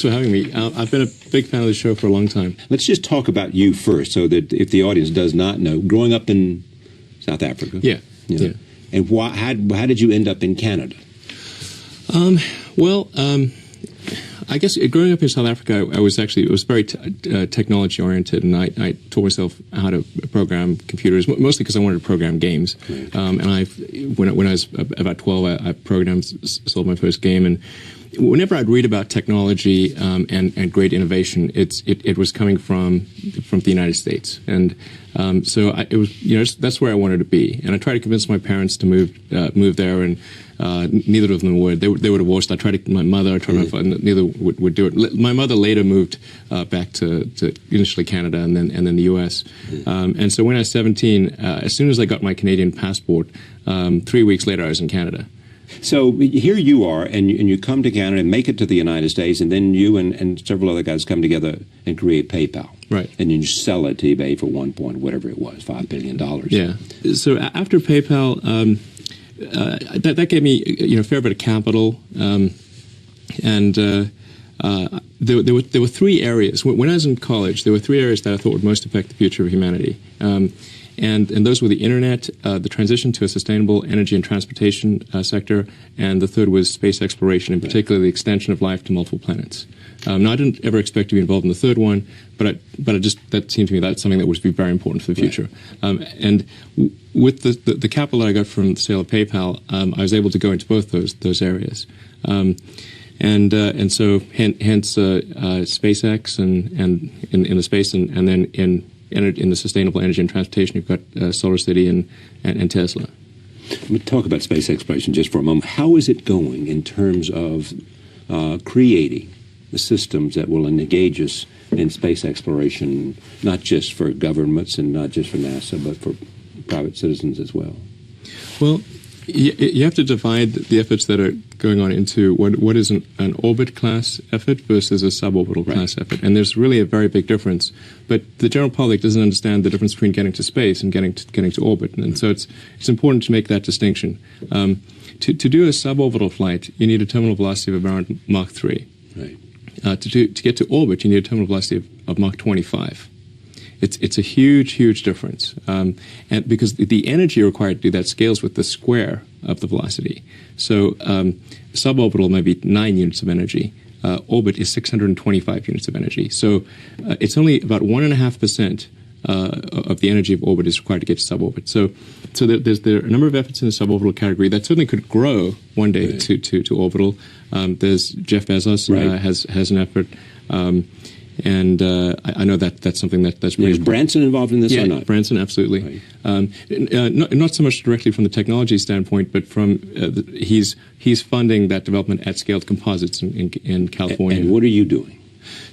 thanks for having me. I've been a big fan of the show for a long time. Let's just talk about you first, so that if the audience does not know, growing up in South Africa. Yeah. And how did you end up in Canada? I guess growing up in South Africa, it was very technology oriented, and I taught myself how to program computers, mostly because I wanted to program games. Right. And when I was about 12, I sold my first game, and whenever I'd read about technology and great innovation, it was coming from the United States, and so it was that's where I wanted to be. And I tried to convince my parents to move there, and neither of them would. They were divorced. I tried my mother. I tried my father. Neither would do it. My mother later moved back to initially Canada and then the U.S. And so when I was 17, as soon as I got my Canadian passport, 3 weeks later I was in Canada. So here you are, and you come to Canada and make it to the United States, and then you and several other guys come together and create PayPal. Right. And you sell it to eBay for whatever it was, $5 billion. Yeah. So after PayPal, that gave me a fair bit of capital, and there were three areas. When I was in college, there were three areas that I thought would most affect the future of humanity. And those were the internet, the transition to a sustainable energy and transportation sector, and the third was space exploration, in particular the extension of life to multiple planets. Now, I didn't ever expect to be involved in the third one, but that seemed to me that's something that would be very important for the future. And with the capital that I got from the sale of PayPal, I was able to go into both those areas. And so hence SpaceX and in the space, and then in the sustainable energy and transportation, you've got SolarCity and Tesla. Let me talk about space exploration just for a moment. How is it going in terms of creating the systems that will engage us in space exploration, not just for governments and not just for NASA, but for private citizens as well? Well, you have to divide the efforts that are going on into what is an orbit class effort versus a suborbital class effort, and there's really a very big difference. But the general public doesn't understand the difference between getting to space and getting to orbit, and so it's important to make that distinction. To do a suborbital flight, you need a terminal velocity of around Mach 3. Right. To get to orbit, you need a terminal velocity of Mach 25. It's a huge difference, and because the energy required to do that scales with the square of the velocity. So suborbital might be 9 units of energy. Orbit is 625 units of energy. So it's only about 1.5% of the energy of orbit is required to get to suborbit. So there are a number of efforts in the suborbital category that certainly could grow one day to orbital. There's Jeff Bezos has an effort. And I know that's something that's pretty. Is Branson involved in this or not? Branson, absolutely. Right. Not so much directly from the technology standpoint, but from he's funding that development at scaled composites in California. And what are you doing?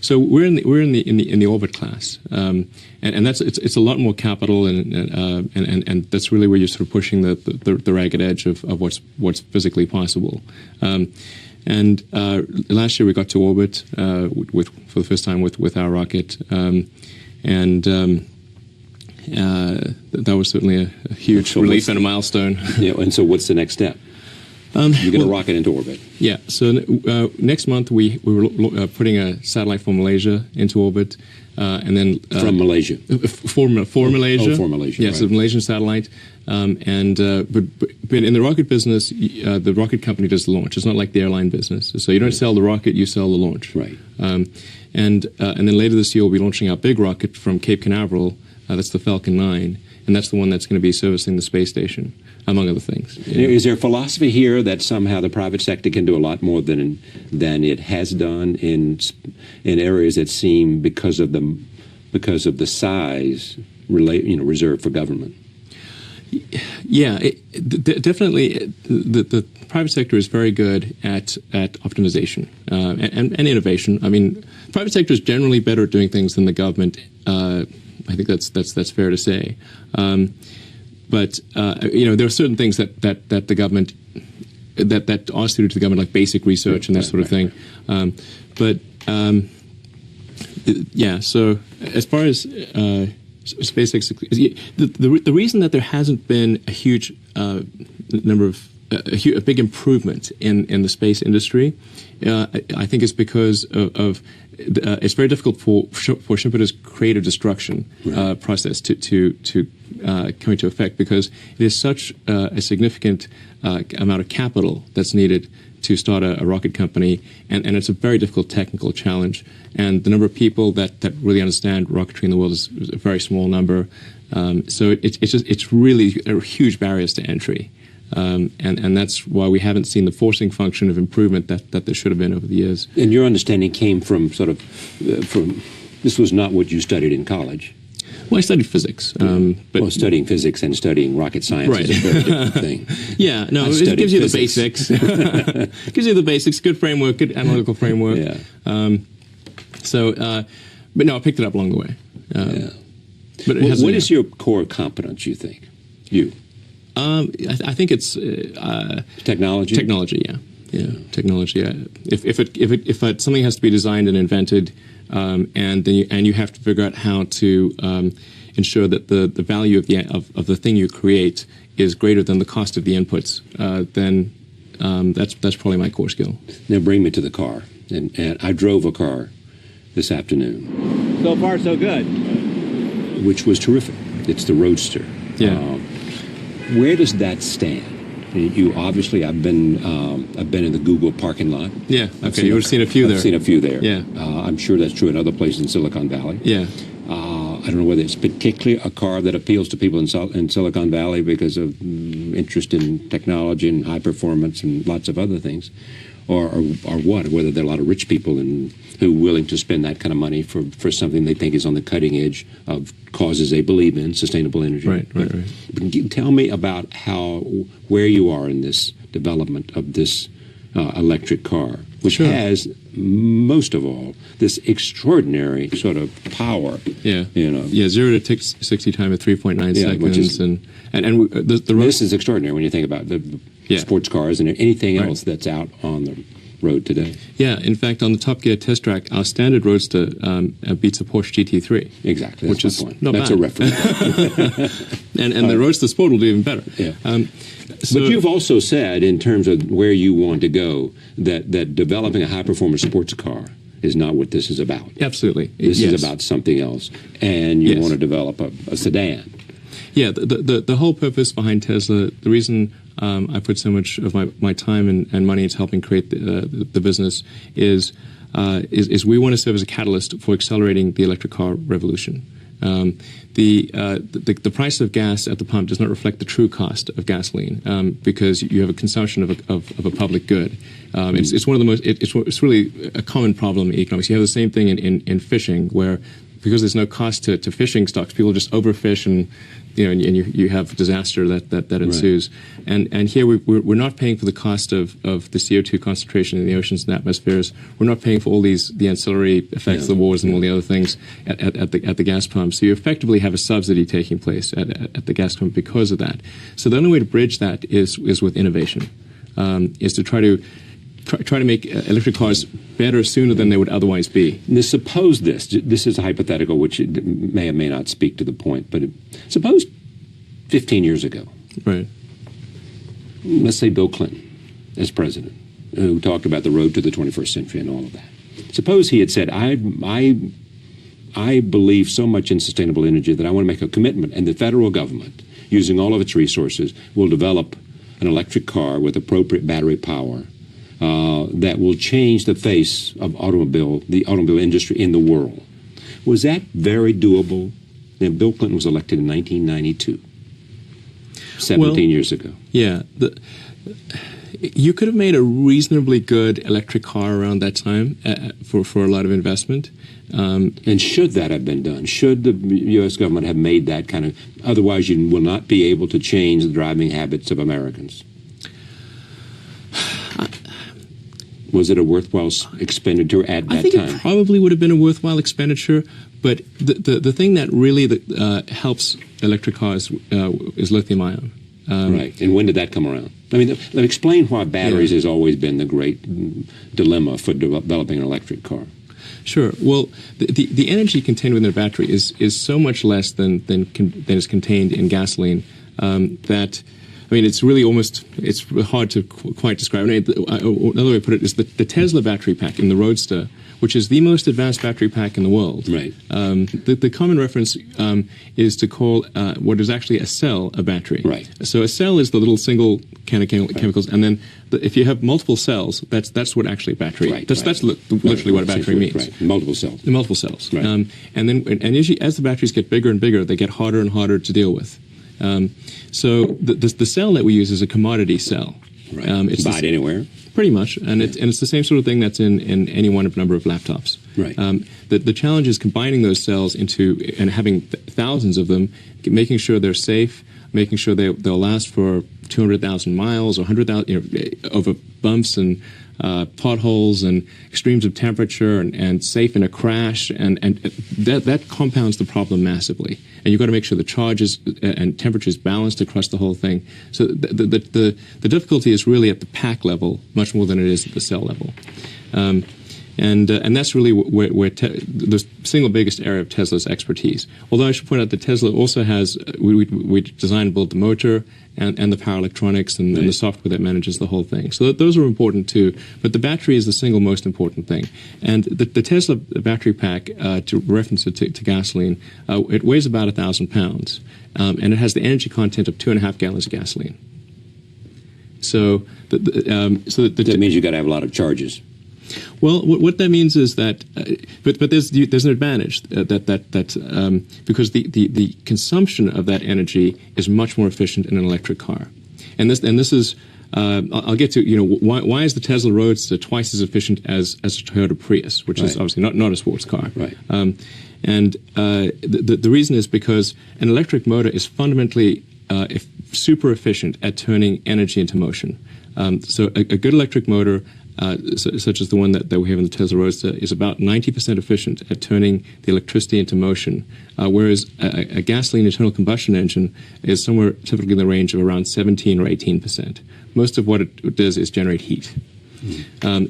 So we're in the orbit class, and that's it's a lot more capital, and that's really where you're sort of pushing the ragged edge of what's physically possible. And last year we got to orbit for the first time with our rocket, and that was certainly a huge relief and a milestone. Yeah, and so what's the next step? You get a rocket into orbit. Yeah. So next month we were putting a satellite for Malaysia into orbit, and then from Malaysia. For Malaysia. Oh, for Malaysia. Yes, a Malaysian satellite. But in the rocket business, the rocket company does the launch. It's not like the airline business. So you don't sell the rocket; you sell the launch. Right. And then later this year we'll be launching our big rocket from Cape Canaveral. That's the Falcon 9, and that's the one that's going to be servicing the space station, among other things. Is there a philosophy here that somehow the private sector can do a lot more than it has done in areas that seem because of the size reserved for government? Yeah, definitely. The private sector is very good at optimization and innovation. I mean, the private sector is generally better at doing things than the government. I think that's fair to say. But there are certain things that the government that are suited to the government, like basic research and that sort of thing. So as far as SpaceX, the reason that there hasn't been a huge number of a big improvement in the space industry, I think it's because of it's very difficult for Schumpeter's creative destruction process to come into effect, because it is such a significant amount of capital that's needed to start a rocket company, and it's a very difficult technical challenge. And the number of people that really understand rocketry in the world is a very small number. So it's really a huge barriers to entry. And that's why we haven't seen the forcing function of improvement that there should have been over the years. And your understanding came from this was not what you studied in college. Well, I studied physics. But studying physics and studying rocket science is a very different thing. Yeah, no, it gives you the basics. It gives you the basics, good framework, good analytical framework. Yeah. But no, I picked it up along the way. But what is your core competence, you think? I think it's technology. Technology, yeah. Technology. If something has to be designed and invented, and you have to figure out how to ensure that the value of the thing you create is greater than the cost of the inputs, then that's probably my core skill. Now bring me to the car, and I drove a car this afternoon. So far, so good. Which was terrific. It's the Roadster. Yeah. Where does that stand? You obviously, I've been in the Google parking lot. Yeah, okay. You've seen a few there. I've seen a few there. Yeah. I'm sure that's true in other places in Silicon Valley. Yeah. I don't know whether it's particularly a car that appeals to people in Silicon Valley because of interest in technology and high performance and lots of other things, or what? Whether there are a lot of rich people who are willing to spend that kind of money for something they think is on the cutting edge of causes they believe in, sustainable energy. Right. But tell me about where you are in this development of this electric car, which has, most of all, this extraordinary sort of power. Yeah. 0 to 60 time at 3.9 seconds, which is, and this is extraordinary when you think about the sports cars and anything else that's out on the road today. Yeah, in fact, on the Top Gear test track, our standard Roadster beats a Porsche GT3. Exactly, which is not that's bad. A reference. and the Roadster Sport will do even better. Yeah. But you've also said, in terms of where you want to go, that developing a high-performance sports car is not what this is about. Absolutely. This is about something else, and you want to develop a sedan. Yeah, the whole purpose behind Tesla, the reason I put so much of my time and money into helping create the business is we want to serve as a catalyst for accelerating the electric car revolution. The price of gas at the pump does not reflect the true cost of gasoline, because you have a consumption of a public good. It's one of the most. It's really a common problem in economics. You have the same thing in fishing, where because there's no cost to fishing stocks, people just overfish and you have disaster that ensues. Right. And here we're not paying for the cost of the CO2 concentration in the oceans and atmospheres. We're not paying for all the ancillary effects of the wars and all the other things at the gas pump. So you effectively have a subsidy taking place at the gas pump because of that. So the only way to bridge that is with innovation, is to try to make electric cars better sooner than they would otherwise be. Now, suppose this is a hypothetical which may or may not speak to the point, but suppose 15 years ago, right? Let's say Bill Clinton as president, who talked about the road to the 21st century and all of that. Suppose he had said, I believe so much in sustainable energy that I want to make a commitment, and the federal government, using all of its resources, will develop an electric car with appropriate battery power that will change the face of the automobile industry in the world. Was that very doable? Now, Bill Clinton was elected in 1992, 17 years ago. Yeah. You could have made a reasonably good electric car around that time for a lot of investment. And should that have been done? Should the U.S. government have made that kind of... Otherwise, you will not be able to change the driving habits of Americans. Was it a worthwhile expenditure at that time? I think it probably would have been a worthwhile expenditure, but the thing that really helps electric cars is lithium-ion. Right. And when did that come around? I mean, explain why batteries has always been the great dilemma for developing an electric car. Sure. Well, the energy contained within a battery is so much less than is contained in gasoline that I mean, it's really it's hard to quite describe. I mean, another way to put it is the Tesla battery pack in the Roadster, which is the most advanced battery pack in the world. Right. The common reference is to call what is actually a cell a battery. Right. So a cell is the little single kind of chemicals, and then if you have multiple cells, that's what actually a battery. Right. That's literally what a battery means. Right. Multiple cells. Multiple cells. Right. And usually as the batteries get bigger and bigger, they get harder and harder to deal with. So the cell that we use is a commodity cell. Right. Buy it anywhere. Pretty much, and it's the same sort of thing that's in any one number of laptops. Right. The challenge is combining those cells and having thousands of them, making sure they're safe, making sure they'll last for 200,000 miles or 100,000 over bumps and potholes and extremes of temperature and safe in a crash, and that compounds the problem massively. And you've got to make sure the charges and temperatures balanced across the whole thing. So the difficulty is really at the pack level much more than it is at the cell level. And that's really where the single biggest area of Tesla's expertise. Although I should point out that Tesla also has, we design and build the motor and the power electronics and the software that manages the whole thing. So those are important too. But the battery is the single most important thing. And the Tesla battery pack, to reference it to gasoline, it weighs about 1,000 pounds. And it has the energy content of 2.5 gallons of gasoline. So that means you've got to have a lot of charges. Well, what that means is that, but there's an advantage because the consumption of that energy is much more efficient in an electric car, and this is I'll get to why is the Tesla Roadster twice as efficient as a Toyota Prius, which is obviously not a sports car, right? And the reason is because an electric motor is fundamentally super efficient at turning energy into motion. So a good electric motor, such as the one that we have in the Tesla Roadster, is about 90% efficient at turning the electricity into motion, whereas a gasoline internal combustion engine is somewhere typically in the range of around 17 or 18%. Most of what it does is generate heat.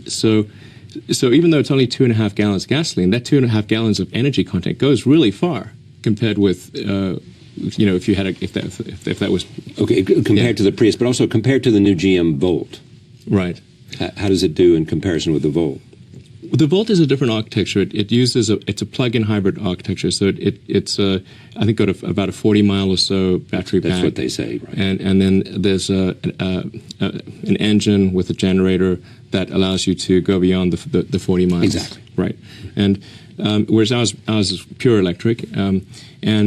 So even though it's only 2.5 gallons of gasoline, that 2.5 gallons of energy content goes really far compared with if you had if that was okay compared to the Prius, but also compared to the new GM Volt. Right. How does it do in comparison with the Volt? The Volt is a different architecture. It uses it's a plug-in hybrid architecture. So it's I think got about a 40-mile or so battery pack. That's what they say, right? And then there's an engine with a generator that allows you to go beyond the 40 miles. Exactly. Right. And whereas ours is pure electric, and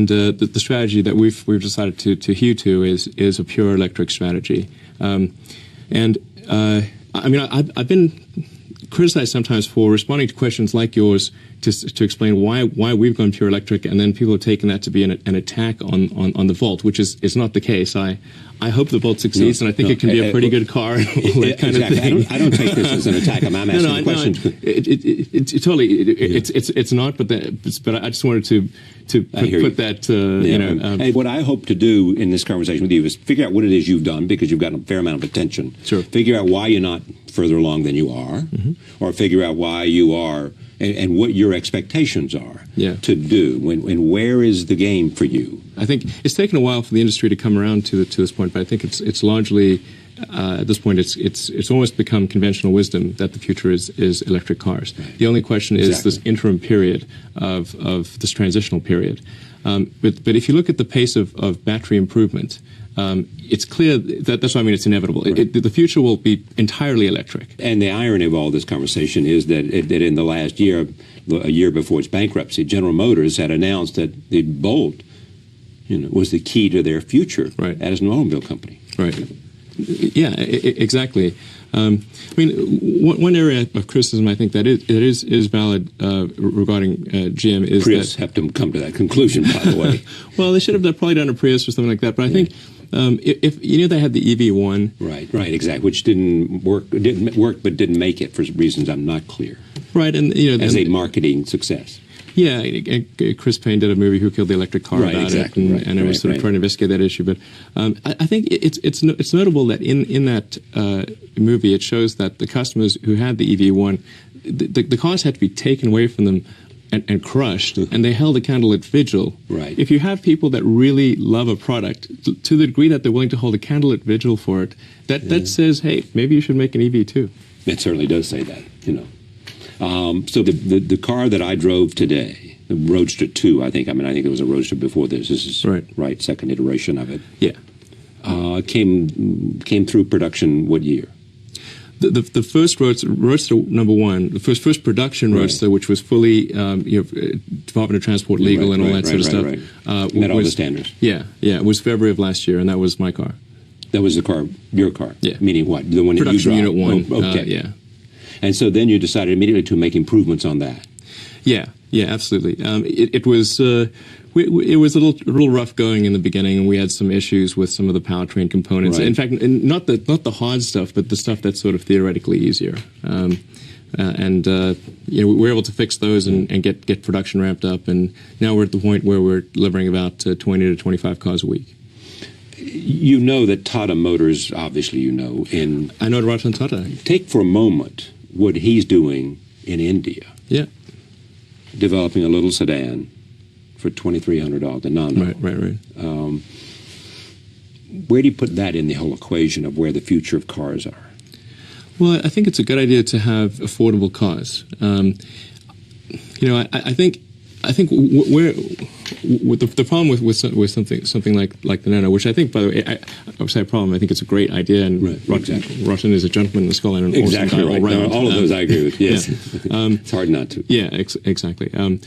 the strategy that we've decided to hew to is a pure electric strategy, I mean, I've been criticized sometimes for responding to questions like yours to explain why we've gone pure electric, and then people have taken that to be an attack on the Volt, which is not the case. I hope the Volt succeeds, and I think it can be a pretty good car. And all that kind of thing. I don't take this as an attack. I'm asking questions. It's not, but I just wanted to put that. Hey, what I hope to do in this conversation with you is figure out what it is you've done, because you've got a fair amount of attention. Sure. Figure out why you're not further along than you are, or figure out why you are, and what your expectations are to do. When where is the game for you? I think it's taken a while for the industry to come around to this point, but I think it's largely at this point it's almost become conventional wisdom that the future is electric cars. Right. The only question is this interim period of this transitional period. But if you look at the pace of battery improvement, it's clear that's why I mean it's inevitable. Right. The future will be entirely electric. And the irony of all this conversation is that in the last year, a year before its bankruptcy, General Motors had announced that the Bolt, was the key to their future as an automobile company. Right. Yeah, exactly. I mean, one area of criticism I think that is valid regarding GM is Prius that have to come to that conclusion, by the way. Well, they should have probably done a Prius or something like that. But I think if they had the EV1, right, exactly, which didn't work, but didn't make it for reasons I'm not clear. Right, and as a marketing success. Yeah, Chris Payne did a movie, Who Killed the Electric Car, about it, and it was sort of trying to investigate that issue. But I think it's notable that in that movie it shows that the customers who had the EV1, the cars had to be taken away from them and crushed, and they held a candlelit vigil. Right. If you have people that really love a product to the degree that they're willing to hold a candlelit vigil for it, that says, hey, maybe you should make an EV too. It certainly does say that, you know. So the car that I drove today, the Roadster 2, I think it was a Roadster before this. This is right, second iteration of it. Yeah. Came through production what year? The first Roadster number one, the first production Roadster, which was fully Department of Transport legal and all that sort of stuff. Met all the standards. Yeah, it was February of last year, and that was my car. That was the car, your car? Yeah. Meaning what? The one that you Production drive? Unit 1. Oh, okay. Yeah. And so then you decided immediately to make improvements on that. Yeah, absolutely. It was it was a little rough going in the beginning, and we had some issues with some of the powertrain components. Right. In fact, not the hard stuff, but the stuff that's sort of theoretically easier. We were able to fix those and get production ramped up, and now we're at the point where we're delivering about 20 to 25 cars a week. You know that Tata Motors, obviously you know. I know Ratan Tata. Take for a moment what he's doing in India. Yeah. Developing a little sedan for $2,300, the nano. Right. Where do you put that in the whole equation of where the future of cars are? Well, I think it's a good idea to have affordable cars. I think where the problem with something like the Nano, which I think, by the way, I would say a problem. I think it's a great idea, and Ratan is a gentleman in the skull and an awesome guy all around. No, all of those I agree with. Yes, it's hard not to. Yeah, exactly. I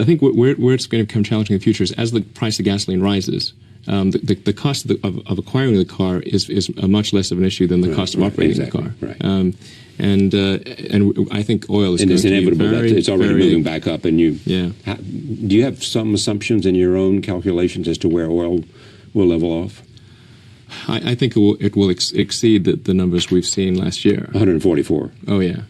think where it's going to become challenging in the future is as the price of gasoline rises. The cost of acquiring the car is much less of an issue than the cost of operating the car. Right. And I think oil is and going it's inevitable that it's already moving back up. And do you have some assumptions in your own calculations as to where oil will level off? I think it will exceed the numbers we've seen last year. 144. Oh yeah,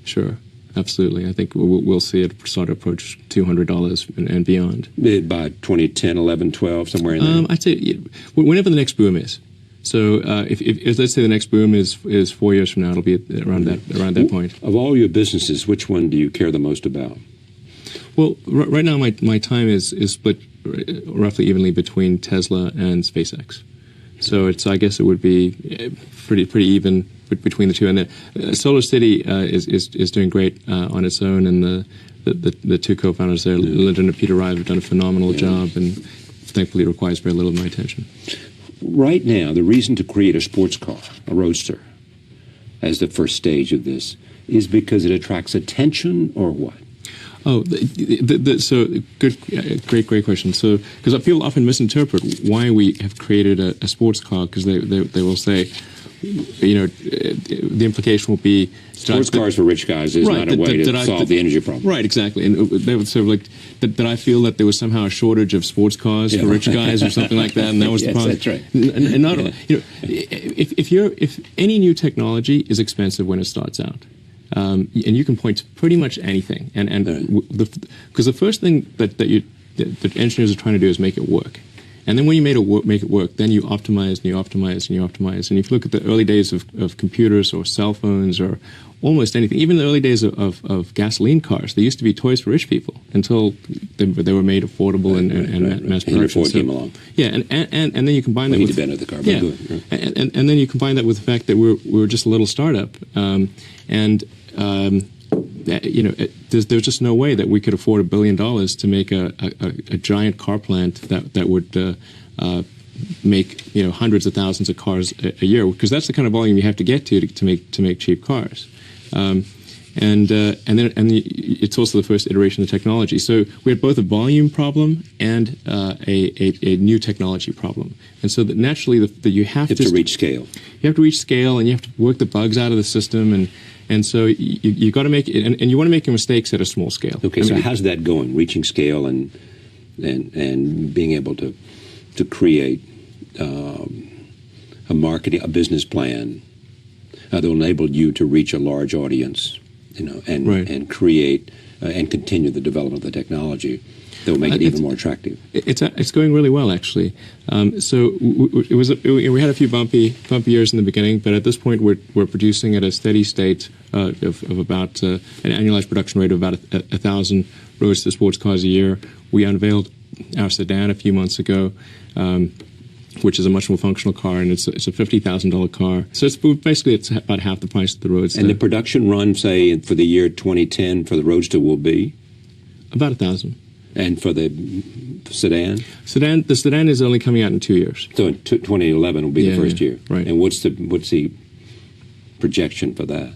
sure, absolutely. I think we'll see it start to approach $200 and beyond by 2010, 11, 12, somewhere in there. I'd say whenever the next boom is. So if let's say the next boom is 4 years from now, it'll be around that point. Of all your businesses, which one do you care the most about? Well, right now my time is split roughly evenly between Tesla and SpaceX. So I guess it would be pretty even between the two. And Solar City is doing great on its own, and the two co-founders there, Lyndon and Peter Rive, have done a phenomenal job, and thankfully it requires very little of my attention. Right now, the reason to create a sports car, a Roadster, as the first stage of this, is because it attracts attention, or what? Oh, so great question. So, because people often misinterpret why we have created a sports car, because they will say, the implication will be sports cars for rich guys is not a way to solve the energy problem. Right, exactly. And they would sort of like that I feel that there was somehow a shortage of sports cars for rich guys or something like that, and that was the problem. That's right. And not if any new technology is expensive when it starts out. And you can point to pretty much anything, because the first thing that engineers are trying to do is make it work, and then when you make it work, then you optimize and you optimize and you optimize. And if you look at the early days of computers or cell phones or almost anything, even the early days of gasoline cars, they used to be toys for rich people until they were made affordable and mass production. Henry Ford came along. Yeah, and then you combine that with the car. And then you combine that with the fact that we're just a little startup, there's just no way that we could afford $1 billion to make a giant car plant that would make hundreds of thousands of cars a year, because that's the kind of volume you have to get to make cheap cars. And it's also the first iteration of technology. So we had both a volume problem and a new technology problem. And so that naturally you have to reach scale. You have to reach scale, and you have to work the bugs out of the system, and so you got to make it, and you want to make your mistakes at a small scale. Okay, so how's that going? Reaching scale and being able to create a business plan that will enable you to reach a large audience, and create and continue the development of the technology that will make it even more attractive? It's going really well, actually. We had a few bumpy years in the beginning, but at this point we're producing at a steady state of about an annualized production rate of about 1,000 Roadster sports cars a year. We unveiled our sedan a few months ago, which is a much more functional car, and it's a $50,000 car. So it's about half the price of the Roadster. And the production run, say, for the year 2010 for the Roadster will be? About 1,000. And for the sedan? The sedan is only coming out in 2 years. So 2011 will be the first year. Right. And what's the projection for that?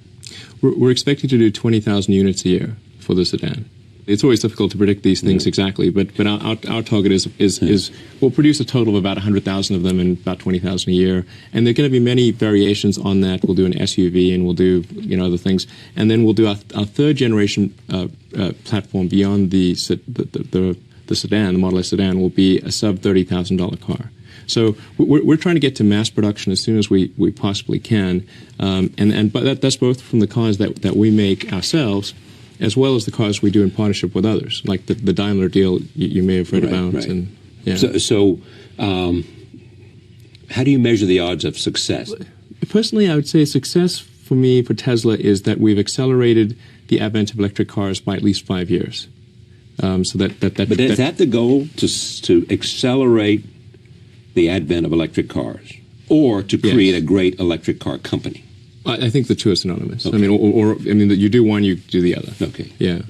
We're expecting to do 20,000 units a year for the sedan. It's always difficult to predict these things exactly, but our target is we'll produce a total of about 100,000 of them and about 20,000 a year. And there are going to be many variations on that. We'll do an SUV and we'll do other things, and then we'll do our third generation platform beyond the sedan. The Model S sedan will be a sub $30,000 car. So we're trying to get to mass production as soon as we possibly can, but that's both from the cars that we make ourselves, as well as the cars we do in partnership with others, like the Daimler deal you may have read about. Right. And, yeah. So how do you measure the odds of success? Personally, I would say success for me, for Tesla, is that we've accelerated the advent of electric cars by at least 5 years. But is that the goal, to accelerate the advent of electric cars, or to create a great electric car company? I think the two are synonymous. Okay. I mean, you do one, you do the other. Okay. Yeah.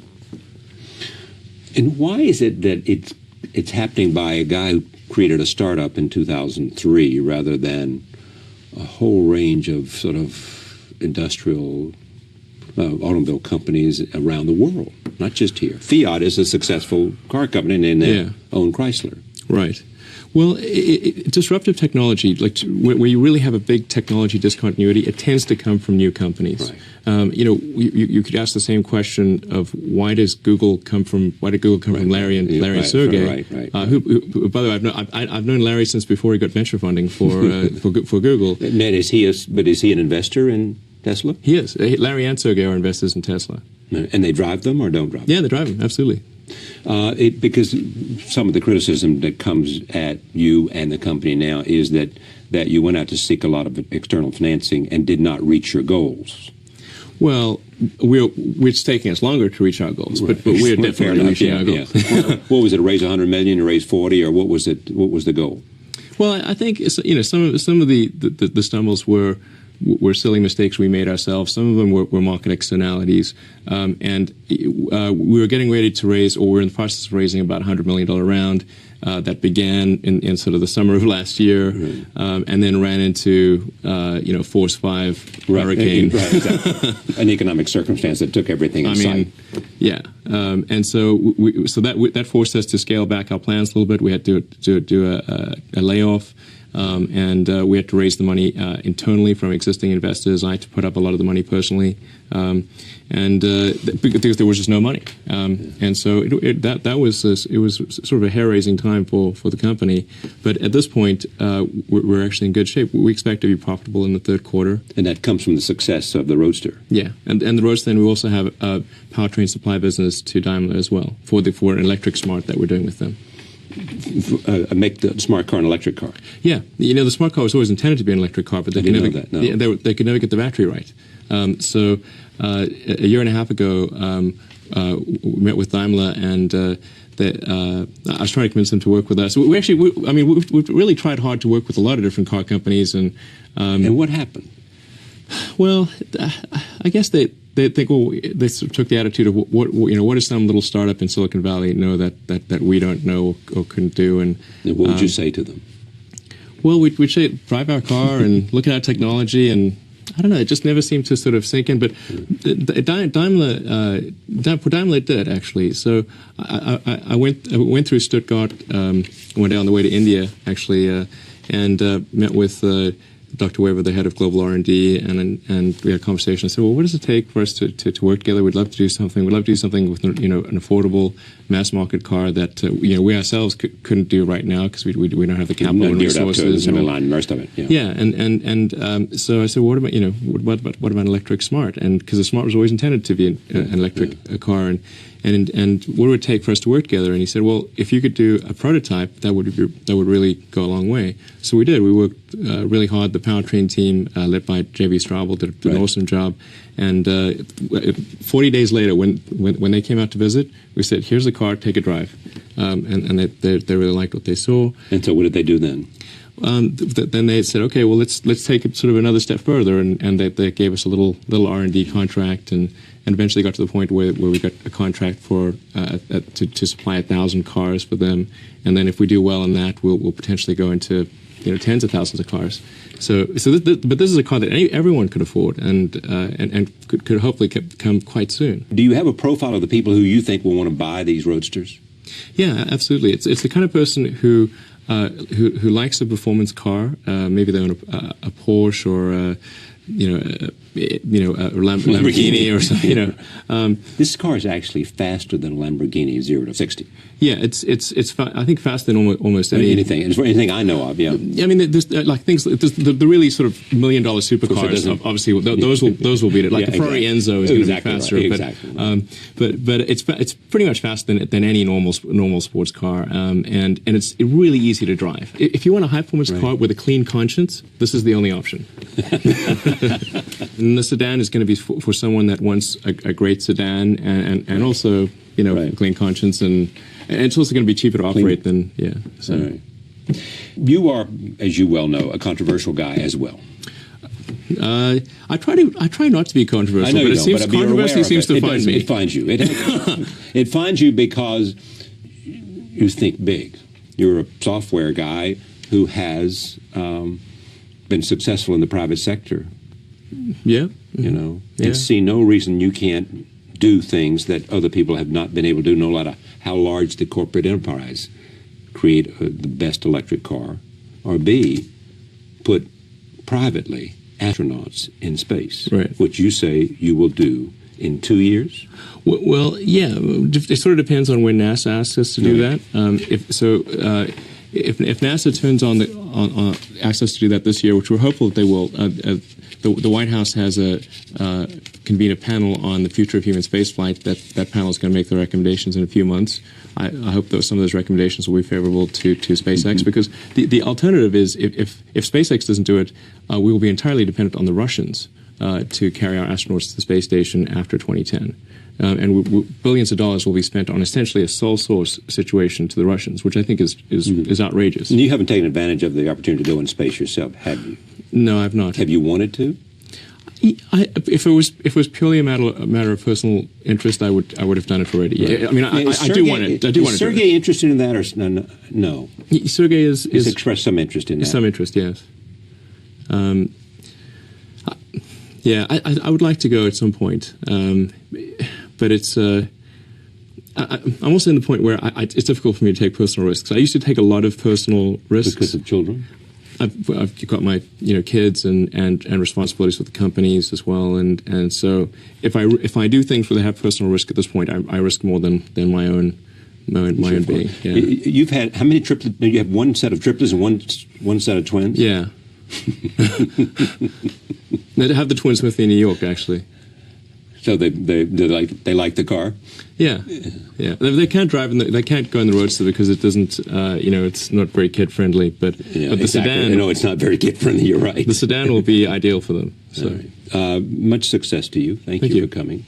And why is it that it's happening by a guy who created a startup in 2003 rather than a whole range of sort of industrial automobile companies around the world, not just here? Fiat is a successful car company, and they own Chrysler. Right. Well, disruptive technology, where you really have a big technology discontinuity, it tends to come from new companies. Right. You could ask the same question of why did Google come from Larry and Sergey? Right. Who, by the way, I've known Larry since before he got venture funding for Google. Ned, is he an investor in Tesla? He is. Larry and Sergey are investors in Tesla. And they drive them or don't drive them? Yeah, they drive them, absolutely. Because some of the criticism that comes at you and the company now is that you went out to seek a lot of external financing and did not reach your goals. Well, it's taking us longer to reach our goals, but we're definitely reaching our goals. Yeah. What was it? Raise $100 million, or raise 40, or what was it? What was the goal? Well, I think some of the stumbles were silly mistakes we made ourselves. Some of them were market externalities. And we were getting ready to raise, or we're in the process of raising about $100 million round that began in sort of the summer of last year, and then ran into, Force 5 hurricane. Right, exactly. An economic circumstance that took everything in sight. Yeah. And so that forced us to scale back our plans a little bit. We had to do a layoff. And we had to raise the money internally from existing investors. I had to put up a lot of the money personally, because there was just no money. And so it was sort of a hair-raising time for the company. But at this point, we're actually in good shape. We expect to be profitable in the third quarter. And that comes from the success of the Roadster. Yeah, and the Roadster. And we also have a powertrain supply business to Daimler as well for an electric smart that we're doing with them. Make the smart car an electric car. Yeah, the smart car was always intended to be an electric car, but they could never get the battery right. So a year and a half ago, we met with Daimler, and I was trying to convince them to work with us. We've really tried hard to work with a lot of different car companies, and what happened? Well, I guess they think, they sort of took the attitude of what does some little startup in Silicon Valley know that we don't know or couldn't do, and what would you say to them? Well, we'd say drive our car and look at our technology, and I don't know, it just never seemed to sort of sink in. But Daimler did, actually. So I went through Stuttgart, went down the way to India, actually, and met with Dr. Weber, the head of global R&D, and we had a conversation. I said, well, what does it take for us to work together? We'd love to do something. We'd love to do something with, you know, an affordable mass market car that, you know, we ourselves couldn't do right now because we don't have the capital and resources. Most of it. Yeah, so I said, what about, you know, what about an electric Smart? And because the Smart was always intended to be an electric car, and what would it take for us to work together? And he said, well, if you could do a prototype, that would really go a long way. So we did. We worked really hard. The powertrain team, led by J.B. Straubel, did an awesome job. And 40 days later, when they came out to visit, we said, here's the car, take a drive. And they really liked what they saw. And so what did they do then? Then they said, okay, well, let's take it sort of another step further, and they gave us a little R&D contract, and eventually got to the point where we got a contract for to supply 1,000 cars for them, and then if we do well in that, we'll potentially go into, you know, tens of thousands of cars. But this is a car that everyone could afford, and could hopefully come quite soon. Do you have a profile of the people who you think will want to buy these roadsters? Yeah, absolutely. It's the kind of person who likes a performance car. Maybe they own a Porsche or a Lamborghini or something. You know, this car is actually faster than a Lamborghini 0 to 60. Yeah, it's I think faster than almost anything I know of. Yeah, I mean, there's like things. The really sort of $1 million supercars. Obviously, those will beat it. Like the Ferrari Enzo is going to be faster. Right. But it's pretty much faster than any normal sports car. And it's really easy to drive. If you want a high performance car with a clean conscience, this is the only option. And the sedan is going to be for someone that wants a great sedan and also, you know, a clean conscience, and it's also going to be cheaper to operate than So. Right. You are, as you well know, a controversial guy as well. I try not to be controversial, but it seems controversy seems to find me. It finds you. It finds you because you think big. You're a software guy who has been successful in the private sector. Yeah. You know, and see no reason you can't do things that other people have not been able to do, no matter how large the corporate enterprise. Create the best electric car, or B, put privately astronauts in space, which you say you will do in 2 years? Well, yeah. It sort of depends on when NASA asks us to do that. If NASA turns on asks us to do that this year, which we're hopeful that they will, the White House has convened a panel on the future of human spaceflight. That panel is going to make their recommendations in a few months. I hope that some of those recommendations will be favorable to SpaceX, because the alternative is if SpaceX doesn't do it, we will be entirely dependent on the Russians to carry our astronauts to the space station after 2010. And billions of dollars will be spent on essentially a sole source situation to the Russians, which I think is outrageous. And you haven't taken advantage of the opportunity to go in space yourself, have you? No, I've not. Have you wanted to? If it was purely a matter of personal interest, I would have done it already. Yeah, I mean, I do want it. Is Sergey interested in that, or no? Sergey is expressed some interest in that. Some interest, yes. Yeah, I would like to go at some point, but it's. I'm also in the point where it's difficult for me to take personal risks. I used to take a lot of personal risks because of children. I've got my kids and responsibilities with the companies as well, and so if I do things where they have personal risk at this point, I risk more than my own being. Yeah. You've had how many triplets? You have one set of triplets and one set of twins. Yeah. I have the twins with me in New York, actually. So they like the car. Yeah. They can't drive they can't go on the roadster because it doesn't. It's not very kid friendly. But the sedan. No, it's not very kid friendly. You're right. The sedan will be ideal for them. So much success to you. Thank you for coming.